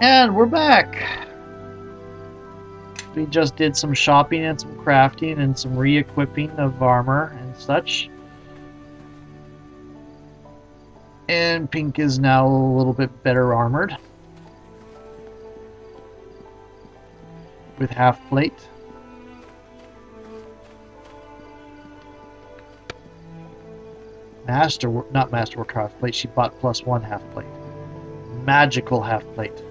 And we're back. We just did some shopping and some crafting and some re-equipping of armor and such. And Peanc is now a little bit better armored. With half plate. Not masterwork half plate, she bought +1 half plate. Magical half plate.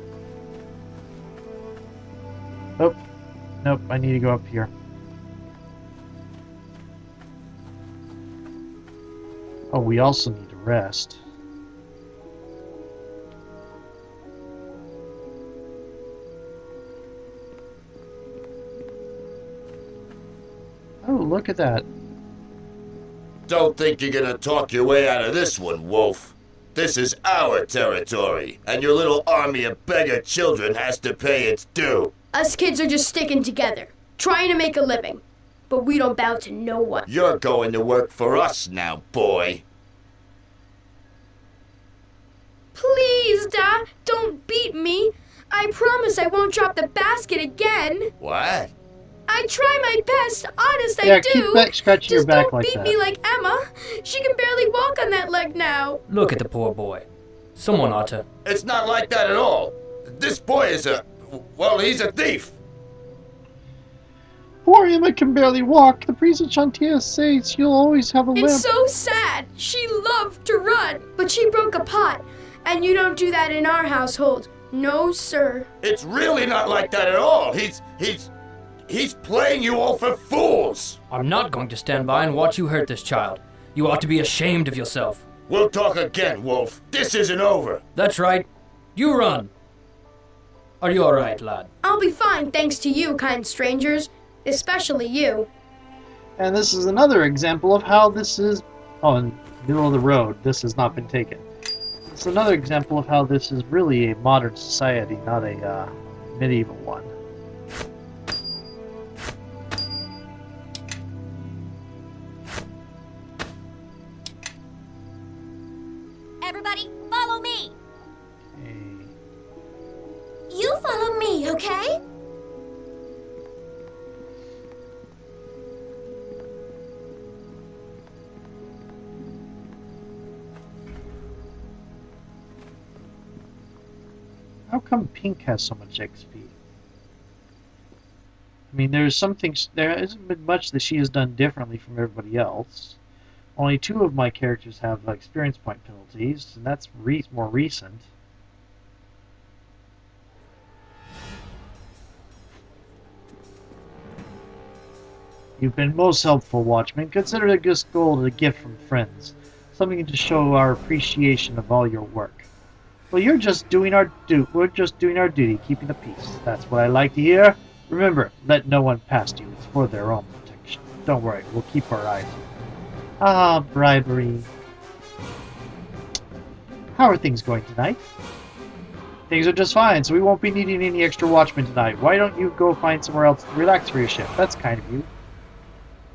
Oh, nope, I need to go up here. Oh, we also need to rest. Oh, look at that. Don't think you're gonna talk your way out of this one, Wolf. This is our territory, and your little army of beggar children has to pay its due. Us kids are just sticking together, trying to make a living. But we don't bow to no one. You're going to work for us now, boy. Please, Dad, don't beat me. I promise I won't drop the basket again. What? I try my best, honest I do. Keep scratching your back like that. Just don't beat me like Emma. She can barely walk on that leg now. Look at the poor boy. Someone ought to... It's not like that at all. This boy is well, he's a thief. Poor Emma can barely walk. The priest at Chantia says you'll always have a limp. It's so sad. She loved to run, but she broke a pot. And you don't do that in our household. No, sir. It's really not like that at all. He's playing you all for fools. I'm not going to stand by and watch you hurt this child. You ought to be ashamed of yourself. We'll talk again, Wolf. This isn't over. That's right. You run. Are you all right, lad? I'll be fine, thanks to you, kind strangers. Especially you. And this is another example of how this is... Oh, in the middle of the road. This has not been taken. It's another example of how this is really a modern society, not a medieval one. Everybody, follow me. Okay. You follow me, okay? How come Peanc has so much XP? I mean, there isn't been much that she has done differently from everybody else. Only 2 of my characters have experience point penalties, and that's more recent. You've been most helpful, Watchman. Consider this gold a gift from friends. Something to show our appreciation of all your work. Well, we're just doing our duty, keeping the peace. That's what I like to hear. Remember, let no one past you. It's for their own protection. Don't worry, we'll keep our eyes open. Ah, bribery. How are things going tonight? Things are just fine, so we won't be needing any extra watchmen tonight. Why don't you go find somewhere else to relax for your shift? That's kind of you.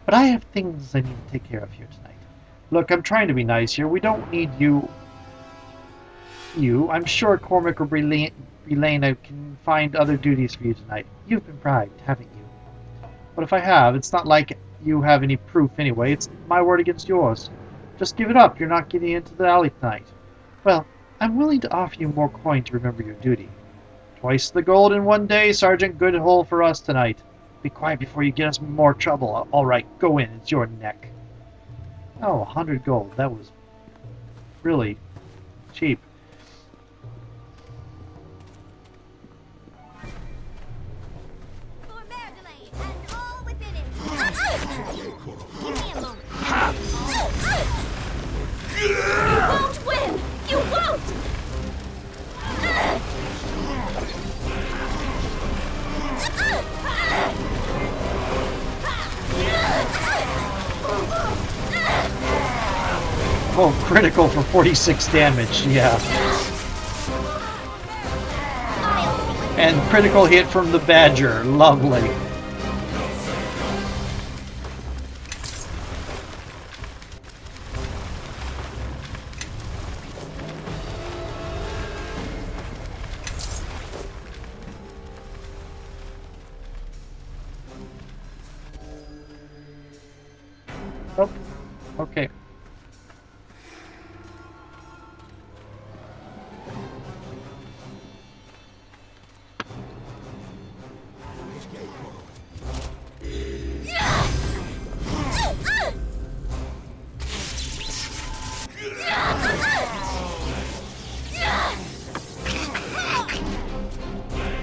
But I have things I need to take care of here tonight. Look, I'm trying to be nice here. We don't need you. I'm sure Cormac or Relena can find other duties for you tonight. You've been bribed, haven't you? But if I have, it's not like you have any proof anyway. It's my word against yours. Just give it up. You're not getting into the alley tonight. Well, I'm willing to offer you more coin to remember your duty. Twice the gold in one day, Sergeant. Good hole for us tonight. Be quiet before you get us in more trouble. All right, go in. It's your neck. Oh, 100 gold. That was really cheap. You won't win! You won't! Oh, critical for 46 damage, yeah. And critical hit from the Badger, lovely. Okay.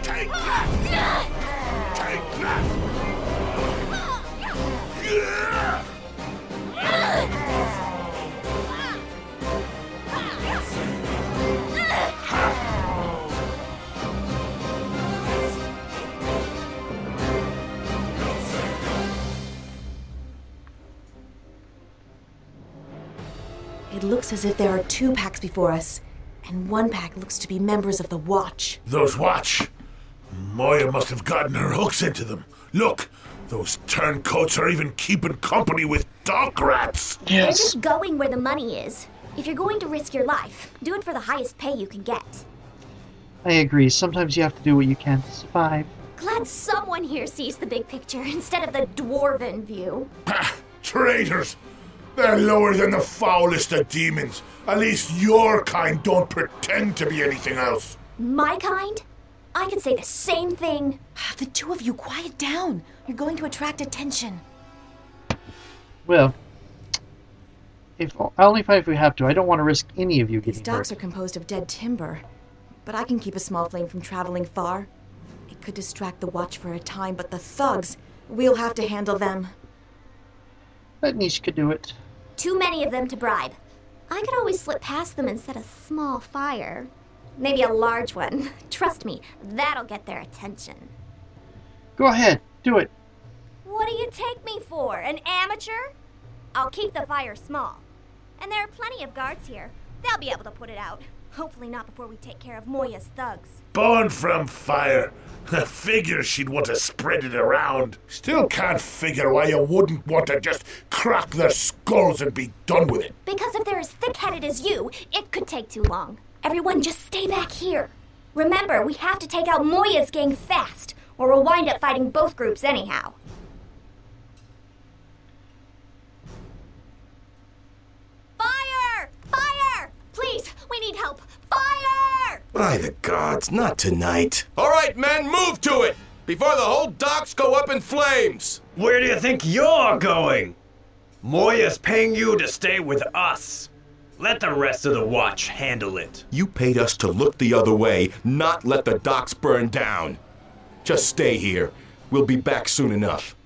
Take that! Take that! It looks as if there are 2 packs before us, and 1 pack looks to be members of the Watch. Those Watch? Moya must have gotten her hooks into them. Look, those turncoats are even keeping company with dock rats. They're just going where the money is. If you're going to risk your life, do it for the highest pay you can get. I agree. Sometimes you have to do what you can to survive. Glad someone here sees the big picture instead of the dwarven view. Pah! Traitors! They're lower than the foulest of demons. At least your kind don't pretend to be anything else. My kind? I could say the same thing. The 2 of you, quiet down. You're going to attract attention. Well, I'll only fight if we have to. I don't want to risk any of you These getting docks hurt. are composed of dead timber, but I can keep a small flame from traveling far. It could distract the Watch for a time, but the thugs, we'll have to handle them. That niche could do it. Too many of them to bribe. I could always slip past them and set a small fire. Maybe a large one. Trust me, that'll get their attention. Go ahead. Do it. What do you take me for, an amateur? I'll keep the fire small. And there are plenty of guards here. They'll be able to put it out. Hopefully not before we take care of Moya's thugs. Born from fire. I figure she'd want to spread it around. Still can't figure why you wouldn't want to just crack their skulls and be done with it. Because if they're as thick-headed as you, it could take too long. Everyone just stay back here. Remember, we have to take out Moya's gang fast, or we'll wind up fighting both groups anyhow. Fire! Fire! Please, we need help. Fire! By the gods, not tonight. All right, men, move to it before the whole docks go up in flames. Where do you think you're going? Moya's paying you to stay with us. Let the rest of the Watch handle it. You paid us to look the other way, not let the docks burn down. Just stay here. We'll be back soon enough.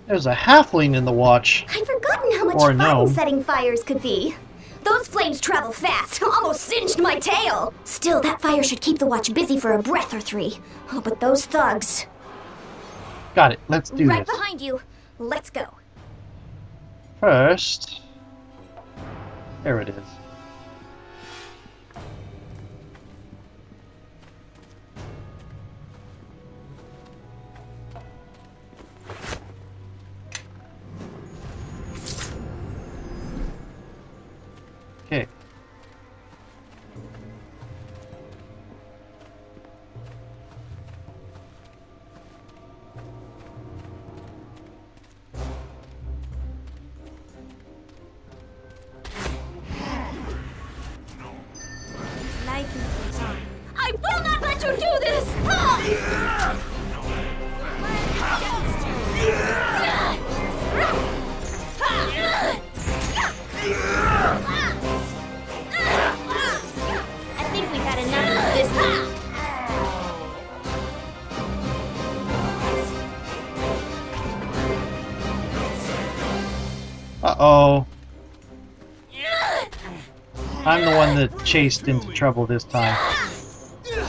There's a halfling in the Watch. I'd forgotten how much Or fun no. setting fires could be. Those flames travel fast, almost singed my tail. Still, that fire should keep the Watch busy for a breath or 3. Oh, but those thugs. Got it. Let's do Right this. behind you. Let's go. First... There it is. Okay. I will not let you do this! I think we've had enough of this. Uh-oh. I'm the one that chased into trouble this time. You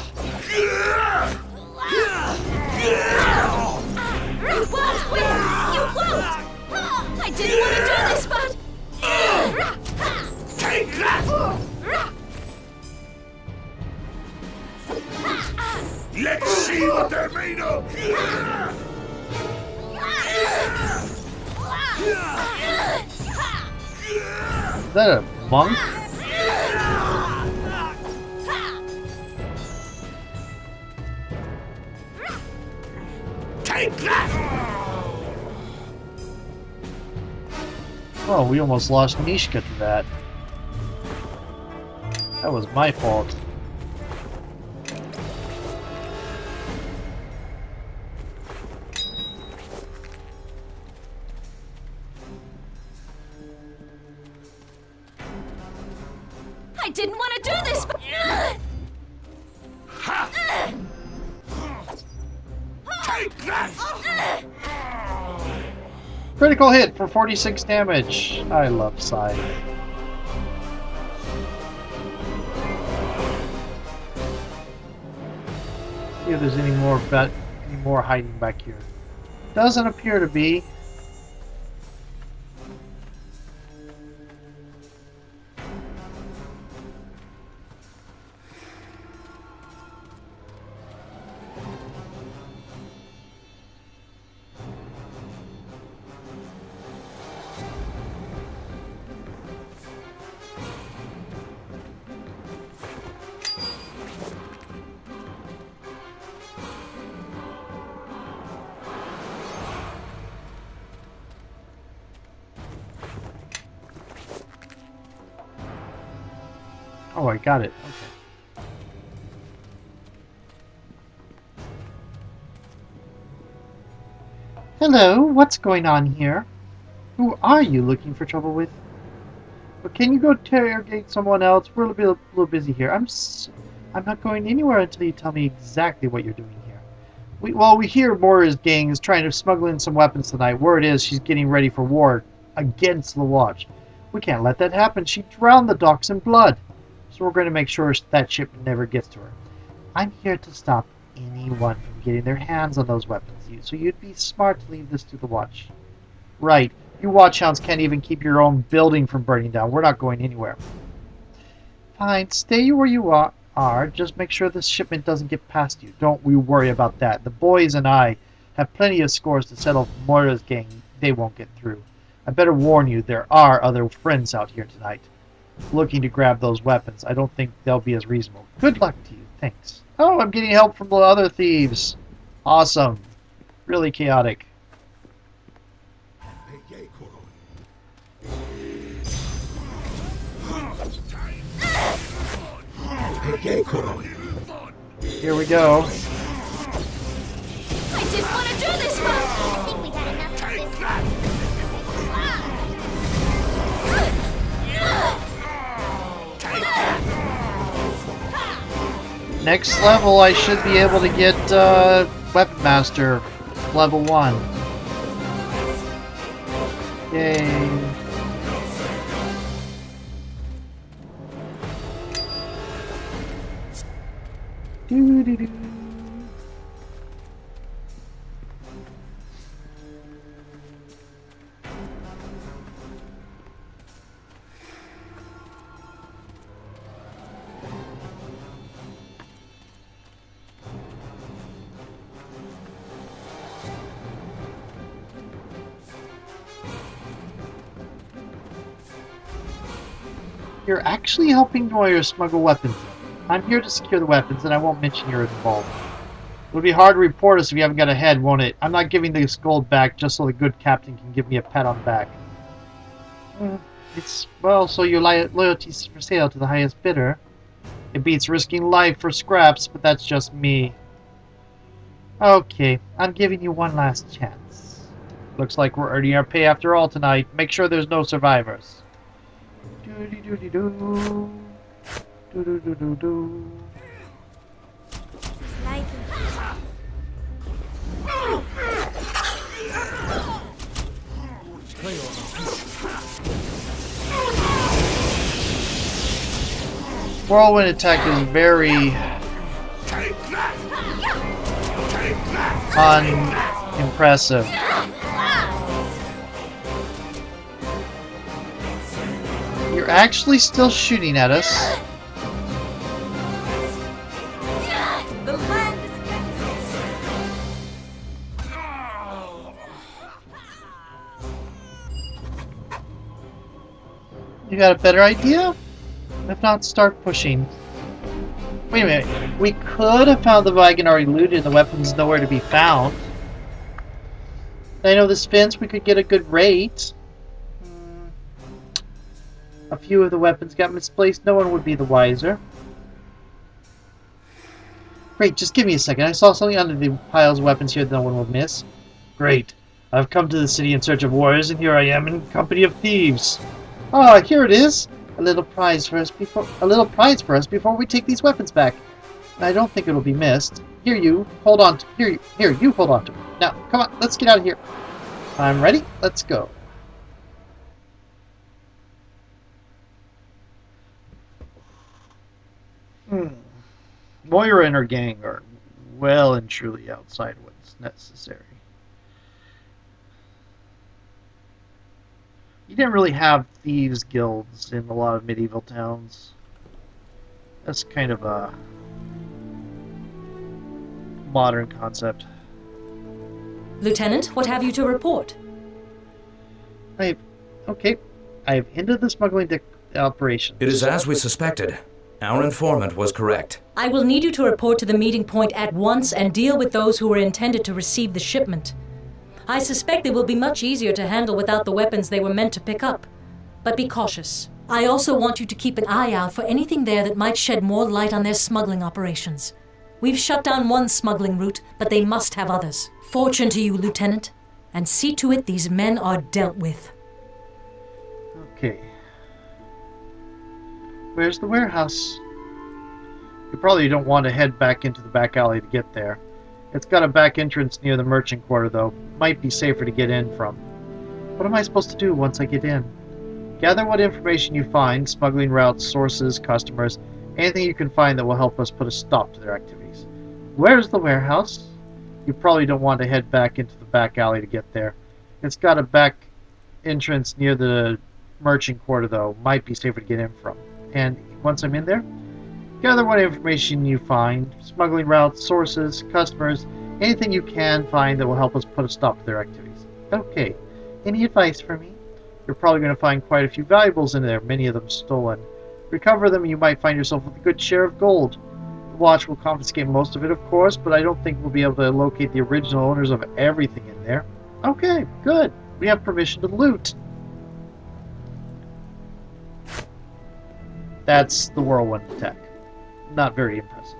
won't win! You won't! I didn't want to do this, but... Take that! Let's see what they're made of! Is that a monk? Take that! Oh, we almost lost Mishka to that. That was my fault. I didn't want to do this, but... Take that! Critical hit for 46 damage. I love Scythe. See if there's any more hiding back here. Doesn't appear to be. Oh, I got it. Okay. Hello, what's going on here? Who are you looking for trouble with? Or can you go interrogate someone else? We're a little busy here. I'm not going anywhere until you tell me exactly what you're doing here. We hear Moira's gang is trying to smuggle in some weapons tonight. Word is she's getting ready for war against the Watch. We can't let that happen. She drowned the docks in blood. So we're going to make sure that ship never gets to her. I'm here to stop anyone from getting their hands on those weapons. So you'd be smart to leave this to the Watch. Right. You Watchhounds can't even keep your own building from burning down. We're not going anywhere. Fine. Stay where you are. Just make sure this shipment doesn't get past you. Don't we worry about that. The boys and I have plenty of scores to settle for Moira's gang. They won't get through. I better warn you, there are other friends out here tonight looking to grab those weapons. I don't think they'll be as reasonable. Good luck to you. Thanks. Oh, I'm getting help from the other thieves. Awesome. Really chaotic. Here we go. I didn't want to do this, but... I think we got enough of this. Next level, I should be able to get Weapon Master level 1. Yay. Doo-doo-doo. You're actually helping Moira smuggle weapons in. I'm here to secure the weapons, and I won't mention your involvement. It'll be hard to report us if you haven't got a head, won't it? I'm not giving this gold back just so the good captain can give me a pat on the back. So your loyalty's for sale to the highest bidder. It beats risking life for scraps, but that's just me. Okay, I'm giving you one last chance. Looks like we're earning our pay after all tonight. Make sure there's no survivors. Doo-dee-doo-dee-doo. Do-do-do-do-do. Whirlwind attack is very unimpressive. You're actually still shooting at us. You got a better idea? If not, start pushing. Wait a minute. We could have found the wagon already looted and the weapons nowhere to be found. I know this fence we could get a good rate. a few of the weapons got misplaced, no one would be the wiser. Great, just give me a second. I saw something under the piles of weapons here that no one will miss. Great. I've come to the city in search of warriors, and here I am in company of thieves. Ah, here it is. A little prize for us before we take these weapons back. I don't think it'll be missed. Here, you hold on to. Here, you hold on to it. Now, come on, let's get out of here. I'm ready. Let's go. Moira and her gang are well and truly outside what's necessary. You didn't really have thieves' guilds in a lot of medieval towns. That's kind of a modern concept. Lieutenant, what have you to report? I've ended the smuggling operation. It is as we suspected. Our informant was correct. I will need you to report to the meeting point at once and deal with those who were intended to receive the shipment. I suspect they will be much easier to handle without the weapons they were meant to pick up. But be cautious. I also want you to keep an eye out for anything there that might shed more light on their smuggling operations. We've shut down one smuggling route, but they must have others. Fortune to you, Lieutenant, and see to it these men are dealt with. Okay. Where's the warehouse? You probably don't want to head back into the back alley to get there. It's got a back entrance near the merchant quarter, though. Might be safer to get in from. What am I supposed to do once I get in? Gather what information you find, smuggling routes, sources, customers, anything you can find that will help us put a stop to their activities. Where's the warehouse? You probably don't want to head back into the back alley to get there. It's got a back entrance near the merchant quarter, though. Might be safer to get in from. And once I'm in there, gather what information you find, smuggling routes, sources, customers, anything you can find that will help us put a stop to their activities. Okay, any advice for me? You're probably going to find quite a few valuables in there, many of them stolen. Recover them and you might find yourself with a good share of gold. The watch will confiscate most of it, of course, but I don't think we'll be able to locate the original owners of everything in there. Okay, good. We have permission to loot. That's the whirlwind attack. Not very impressive.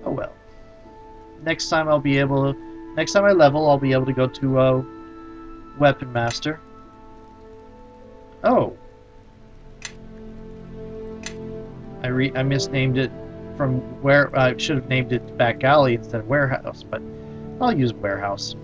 Oh well. Next time I level, I'll be able to go to Weapon Master. Oh. I misnamed it from where I should have named it Back Alley instead of Warehouse, but I'll use Warehouse.